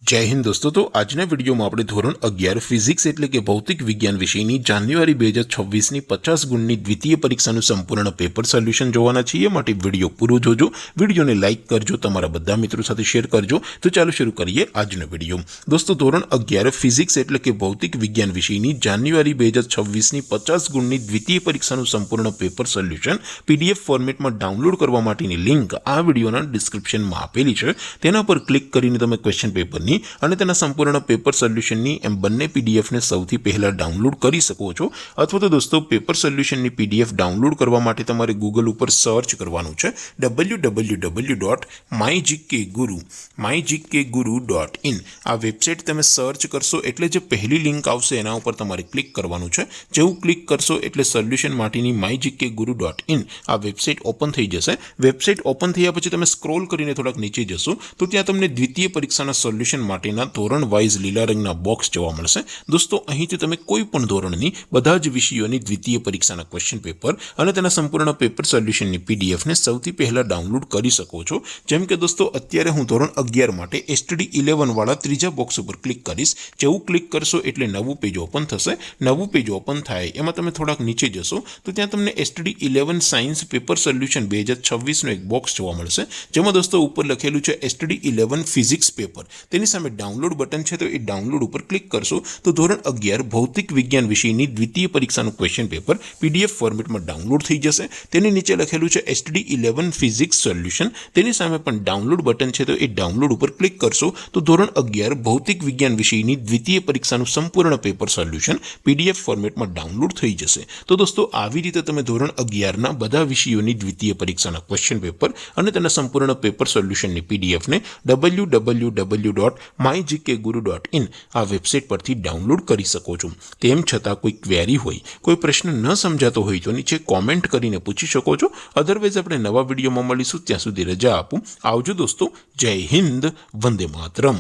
जय हिंद दोस्तों। तो આજના વિડીયોમાં આપણે ધોરણ 11 ફિઝિક્સ એટલે કે ભૌતિક વિજ્ઞાન વિષયની જાન્યુઆરી 2026ની 50 ગુણની દ્વિતીય પરીક્ષાનું સંપૂર્ણ પેપર સોલ્યુશન જોવાના છીએ। માટે વિડીયો પૂરો જોજો, વિડીયોને લાઇક કરજો, તમારા બધા મિત્રો સાથે શેર કરજો। તો ચાલો શરૂ કરીએ આજનો વિડીયો। દોસ્તો ધોરણ 11 ફિઝિક્સ એટલે કે ભૌતિક વિજ્ઞાન વિષયની જાન્યુઆરી 2026ની 50 ગુણની દ્વિતીય પરીક્ષાનું સંપૂર્ણ પેપર સોલ્યુશન પીડીએફ ફોર્મેટમાં ડાઉનલોડ કરવા માટેની લિંક આ વિડીયોના ડિસ્ક્રિપ્શનમાં આપેલી છે। તેના પર ક્લિક કરીને તમે ક્વેશ્ચન પેપર અને તેના સંપૂર્ણ પેપર સોલ્યુશનની એમ બંને પીડીએફને સૌથી પહેલા ડાઉનલોડ કરી શકો છો। અથવા તો દોસ્તો પેપર સોલ્યુશનની પીડીએફ ડાઉનલોડ કરવા માટે તમારે ગૂગલ ઉપર સર્ચ કરવાનું છે www.mygkguru.in। આ વેબસાઇટ તમે સર્ચ કરશો એટલે જે પહેલી લિંક આવશે એના ઉપર તમારે ક્લિક કરવાનું છે। જેવું ક્લિક કરશો એટલે સોલ્યુશન માટેની mygkguru.in આ વેબસાઇટ ઓપન થઈ જશે। વેબસાઇટ ઓપન થયા પછી તમે સ્ક્રોલ કરીને થોડાક નીચે જશો તો ત્યાં તમને દ્વિતીય પરીક્ષાના સોલ્યુશન માટેના ધોરણ વાઇઝ લીલા રંગના બોક્સ જોવા મળશે। દોસ્તો અહીંથી તમે કોઈ પણ ધોરણની બધા જ વિષયોની દ્વિતીય પરીક્ષાના ક્વેશ્ચન પેપર અને તેના સંપૂર્ણ પેપર સોલ્યુશનની પીડીએફને સૌથી પહેલા ડાઉનલોડ કરી શકો છો। જેમ કે દોસ્તો અત્યારે હું ધોરણ 11 માટે એસટીડી 11 વાળા ત્રીજા બોક્સ ઉપર ક્લિક કરીશ। જેવું ક્લિક કરશો એટલે નવું પેજ ઓપન થશે। નવું પેજ ઓપન થાય એમાં તમે થોડાક નીચે જશો તો ત્યાં તમને એસટીડી 11 સાયન્સ પેપર સોલ્યુશન 2026નો એક બોક્સ જોવા મળશે। જેમાં દોસ્તો ઉપર લખેલું છે એસટીડી 11 ફિઝિક્સ પેપર। તેની સામે ડાઉનલોડ બટન છે તો એ ડાઉનલોડ ઉપર ક્લિક કરશો તો ધોરણ 11 ભૌતિક વિજ્ઞાન વિષયની દ્વિતીય પરીક્ષાનું ક્વેશ્ચન પેપર પીડીએફ ફોર્મેટમાં ડાઉનલોડ થઈ જશે। તેની નીચે લખેલું છે એસટીડી 11 ફિઝિક્સ સોલ્યુશન। તેની સામે પણ ડાઉનલોડ બટન છે તો એ ડાઉનલોડ ઉપર ક્લિક કરશો તો ધોરણ 11 ભૌતિક વિજ્ઞાન વિષયની દ્વિતીય પરીક્ષાનું સંપૂર્ણ પેપર સોલ્યુશન પીડીએફ ફોર્મેટમાં ડાઉનલોડ થઈ જશે। તો દોસ્તો આવી રીતે તમે ધોરણ 11ના બધા વિષયોની દ્વિતીય પરીક્ષાના ક્વેશ્ચન પેપર અને તેના સંપૂર્ણ પેપર સોલ્યુશનની પીડીએફને www.mygkguru.in આ વેબસાઇટ પરથી ડાઉનલોડ કરી શકો છો। તેમ છતાં કોઈ ક્વેરી હોય, કોઈ પ્રશ્ન ન સમજાતો હોય તો નીચે કોમેન્ટ કરીને પૂછી શકો છો। અધરવાઇઝ આપણે નવા વિડીયોમાં મળીશું, ત્યાં સુધી રજા આપું। આવજો દોસ્તો, જય હિન્દ, વંદે માતરમ।